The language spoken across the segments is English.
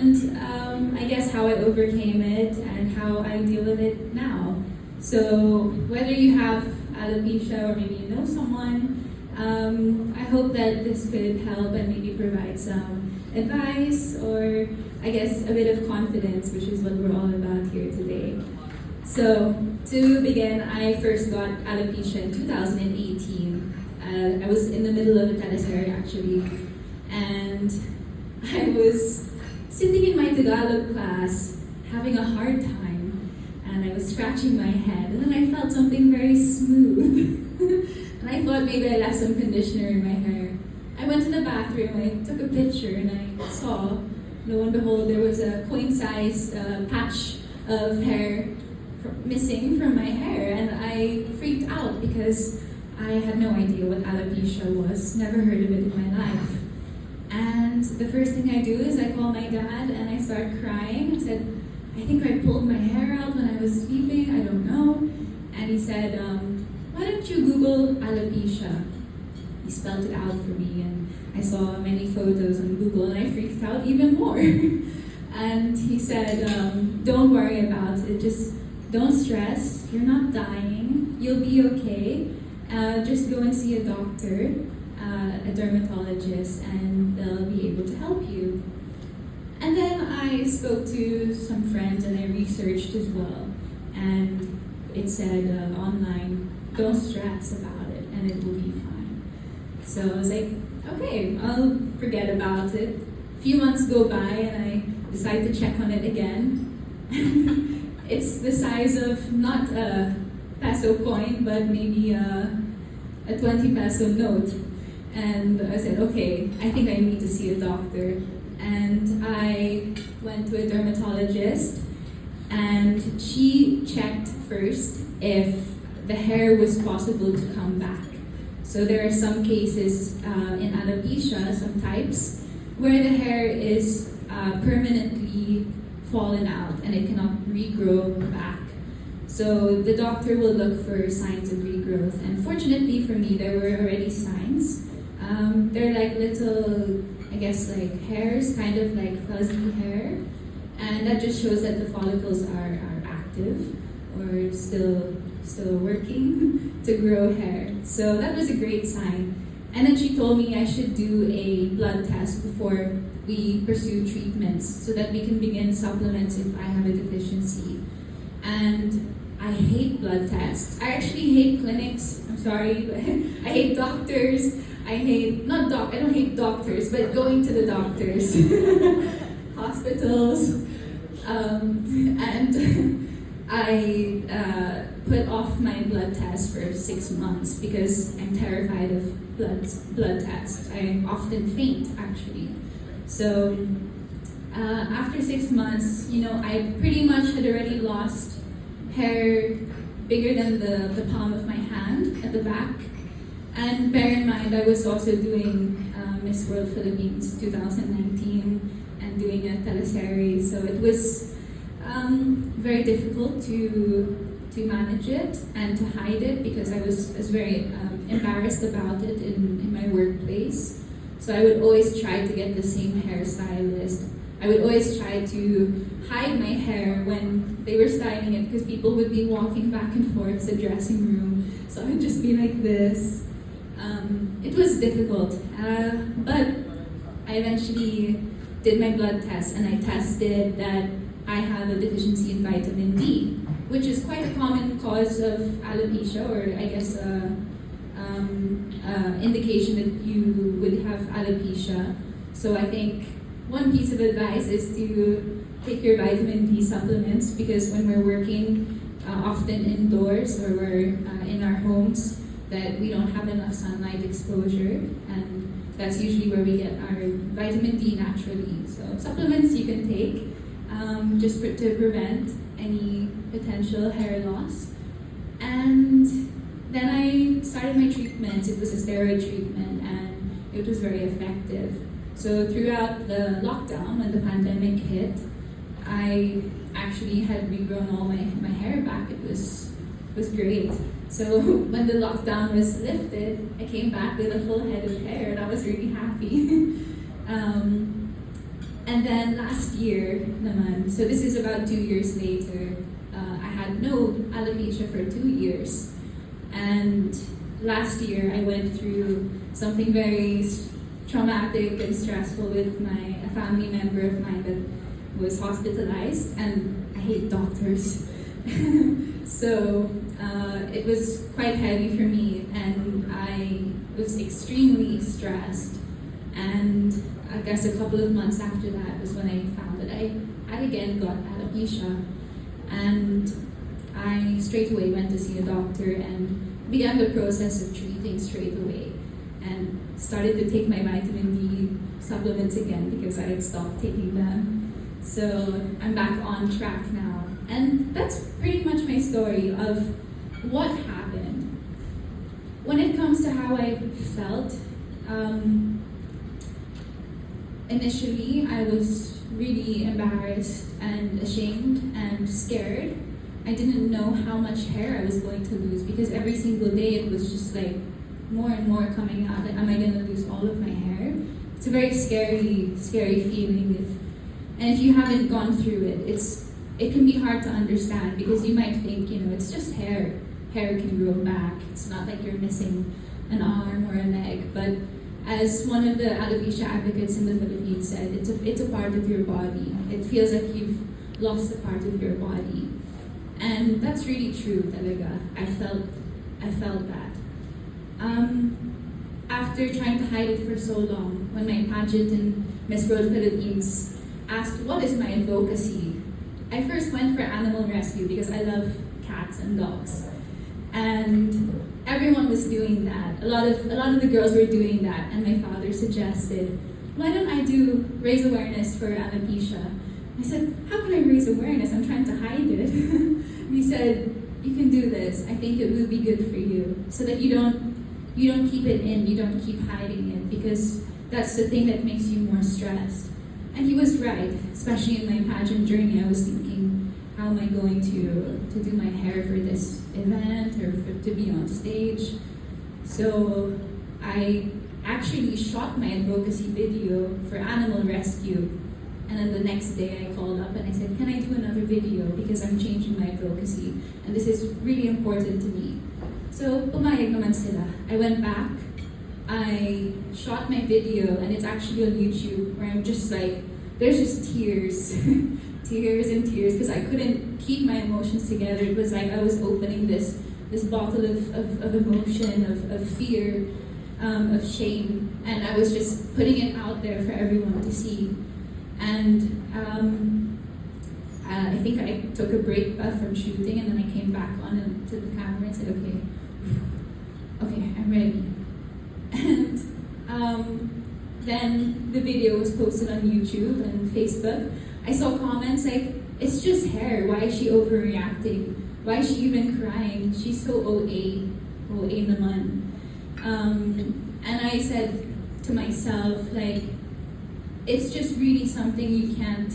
and I guess how I overcame it and how I deal with it now. So whether you have alopecia or maybe you know someone, I hope that this could help and maybe provide some advice or I guess a bit of confidence, which is what we're all about here today. So to begin, I first got alopecia in 2018. I was in the middle of a teleserie actually, and I was sitting in my Tagalog class having a hard time, and I was scratching my head, and then I felt something very smooth. And I thought maybe I left some conditioner in my hair. I went to the bathroom, I took a picture, and I saw, lo and behold, there was a coin-sized patch of hair missing from my hair, and I freaked out because I had no idea what alopecia was, never heard of it in my life. And the first thing I do is I call my dad and I start crying. I said, I think I pulled my hair out when I was sleeping, I don't know. And he said, why don't you Google alopecia? He spelled it out for me, and I saw many photos on Google, and I freaked out even more. And he said, don't worry about it, just don't stress, you're not dying, you'll be okay. Just go and see a doctor, a dermatologist, and they'll be able to help you. And then I spoke to some friends and I researched as well. And it said online, don't stress about it and it will be fine. So I was like, okay, I'll forget about it. A few months go by and I decide to check on it again. It's the size of not a peso coin, but maybe a 20 peso note. And I said, okay, I think I need to see a doctor. And I went to a dermatologist, and she checked first if the hair was possible to come back. So there are some cases in alopecia, some types, where the hair is permanently fallen out and it cannot regrow back. So the doctor will look for signs of regrowth, and fortunately for me, there were already signs. They're like little, I guess, like hairs, kind of like fuzzy hair, and that just shows that the follicles are active or still working to grow hair. So that was a great sign. And then she told me I should do a blood test before we pursue treatments so that we can begin supplements if I have a deficiency. And I hate blood tests. I actually hate clinics. I'm sorry, but I hate doctors. I don't hate doctors, but going to the doctors, hospitals, and I put off my blood test for 6 months because I'm terrified of blood tests. I often faint, actually. So after 6 months, I pretty much had already lost hair bigger than the palm of my hand at the back. And bear in mind, I was also doing Miss World Philippines 2019 and doing a teleserie, so it was very difficult to manage it and to hide it because I was very embarrassed about it in my workplace. So I would always try to get the same hairstylist. I would always try to hide my hair when they were styling it because people would be walking back and forth to the dressing room. So I'd just be like this. It was difficult, but I eventually did my blood test and I tested that I have a deficiency in vitamin D, which is quite a common cause of alopecia, or I guess indication that you would have alopecia. So I think one piece of advice is to take your vitamin D supplements because when we're working often indoors or we're in our homes, that we don't have enough sunlight exposure, and that's usually where we get our vitamin D naturally. So supplements you can take just to prevent any potential hair loss. And then I started my treatment. It was a steroid treatment and it was very effective. So throughout the lockdown, when the pandemic hit, I actually had regrown all my hair back. It was great. So when the lockdown was lifted, I came back with a full head of hair and I was really happy. And then last year naman, so this is about 2 years later, I had no alopecia for 2 years. And last year, I went through something very traumatic and stressful with a family member of mine that was hospitalized, and I hate doctors. So it was quite heavy for me, and I was extremely stressed. And I guess a couple of months after that was when I found that I again got alopecia. And I straight away went to see a doctor and began the process of treating straight away, and started to take my vitamin D supplements again because I had stopped taking them. So I'm back on track now. And that's pretty much my story of what happened. When it comes to how I felt, initially I was really embarrassed and ashamed and scared. I didn't know how much hair I was going to lose because every single day it was just like more and more coming out. Like, am I going to lose all of my hair? It's a very scary feeling. And if you haven't gone through it, it can be hard to understand because you might think, it's just hair. Hair can grow back. It's not like you're missing an arm or a leg. But as one of the alopecia advocates in the Philippines said, it's a part of your body. It feels like you've lost a part of your body. And that's really true, talaga. I felt that. After trying to hide it for so long, when my pageant in Miss World Philippines asked, what is my advocacy? I first went for animal rescue because I love cats and dogs. And everyone was doing that. A lot of the girls were doing that, and my father suggested, why don't I raise awareness for alopecia? I said, how can I raise awareness? I'm trying to hide it. He said, you can do this. I think it will be good for you, so that you don't keep it in, you don't keep hiding it, because that's the thing that makes you more stressed. And he was right, especially in my pageant journey. I was thinking, how am I going to do my hair for this event or to be on stage? So I actually shot my advocacy video for animal rescue. And then the next day I called up and I said, can I do another video because I'm changing my advocacy and this is really important to me. So pumayag naman sila. I went back, I shot my video, and it's actually on YouTube where I'm just like, there's just tears, tears and tears, because I couldn't keep my emotions together. It was like I was opening this bottle of emotion, of fear, of shame, and I was just putting it out there for everyone to see. And I think I took a break from shooting, and then I came back on to the camera and said, okay, I'm ready. And then the video was posted on YouTube and Facebook. I saw comments like, it's just hair, why is she overreacting? Why is she even crying? She's so OA naman. And I said to myself, like, it's just really something you can't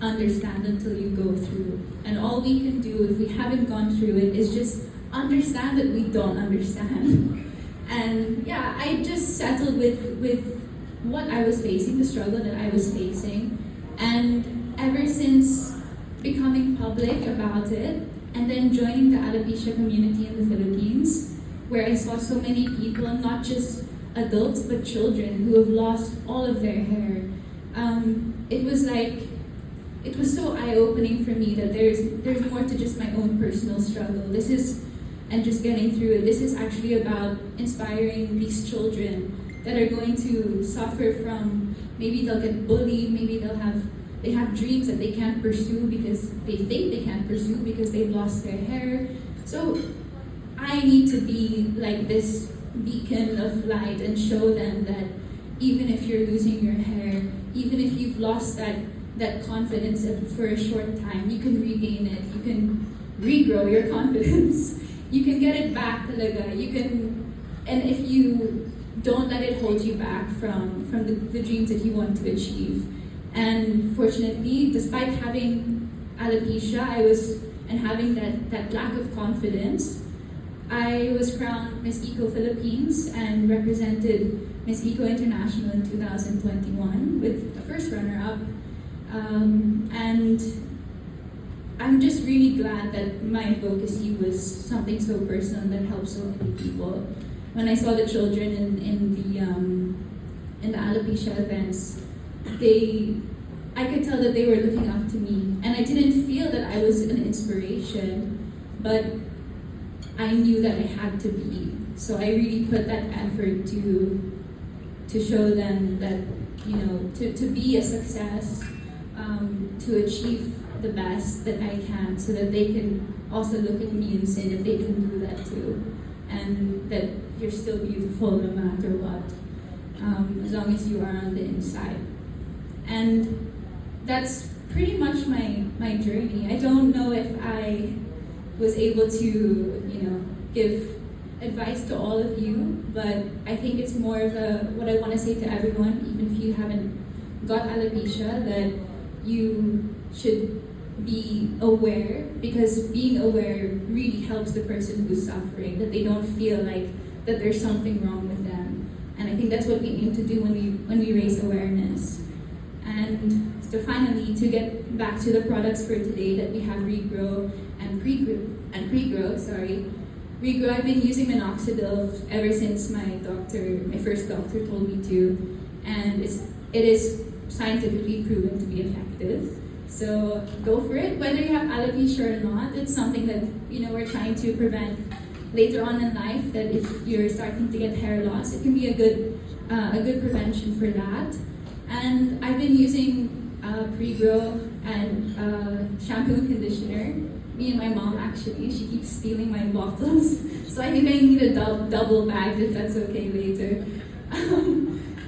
understand until you go through. And all we can do if we haven't gone through it is just understand that we don't understand. And yeah, I just settled with what I was facing, the struggle that I was facing. And ever since becoming public about it, and then joining the alopecia community in the Philippines, where I saw so many people, not just adults but children, who have lost all of their hair, it was so eye-opening for me that there's more to just my own personal struggle. And just getting through it. This is actually about inspiring these children that are going to suffer from, maybe they'll get bullied, maybe they have dreams that they can't pursue because they think they can't pursue because they've lost their hair. So I need to be like this beacon of light and show them that even if you're losing your hair, even if you've lost that confidence for a short time, you can regain it, you can regrow your confidence. You can get it back talaga. And if you don't let it hold you back from the dreams that you want to achieve. And fortunately, despite having alopecia, and having that lack of confidence, I was crowned Miss Eco Philippines and represented Miss Eco International in 2021 with a first runner-up. And I'm just really glad that my advocacy was something so personal that helped so many people. When I saw the children in the alopecia events, I could tell that they were looking up to me, and I didn't feel that I was an inspiration, but I knew that I had to be. So I really put that effort to show them that, you know, to be a success, to achieve the best that I can, so that they can also look at me and say that they can do that too, and that you're still beautiful no matter what, as long as you are on the inside. And that's pretty much my journey. I don't know if I was able to, you know, give advice to all of you, but I think it's more of what I want to say to everyone, even if you haven't got alopecia, that you should be aware, because being aware really helps the person who's suffering, that they don't feel like that there's something wrong with them. And I think that's what we aim to do when we raise awareness. And so finally, to get back to the products for today, that we have Regrow and Pre-Grow, sorry. Regrow, I've been using minoxidil ever since my first doctor told me to, and it is scientifically proven to be effective. So go for it, whether you have alopecia or not. It's something that, you know, we're trying to prevent later on in life, that if you're starting to get hair loss, it can be a good prevention for that. And I've been using Pre-Grow and shampoo and conditioner. Me and my mom, actually, she keeps stealing my bottles, so I think I need a double bag, if that's okay later.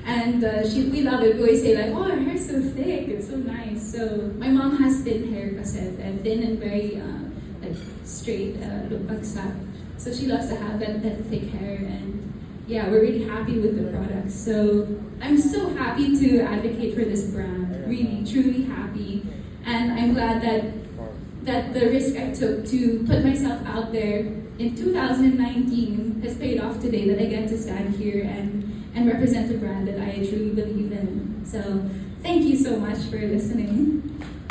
And we love it. We always say like, oh, her hair's so thick, it's so nice. So my mom has thin hair, kasi thin and very like straight, bagsak. So she loves to have that thick hair, and yeah, we're really happy with the products. So I'm so happy to advocate for this brand, really, truly happy. And I'm glad that the risk I took to put myself out there in 2019 has paid off today, that I get to stand here and represent a brand that I truly believe in. So thank you so much for listening.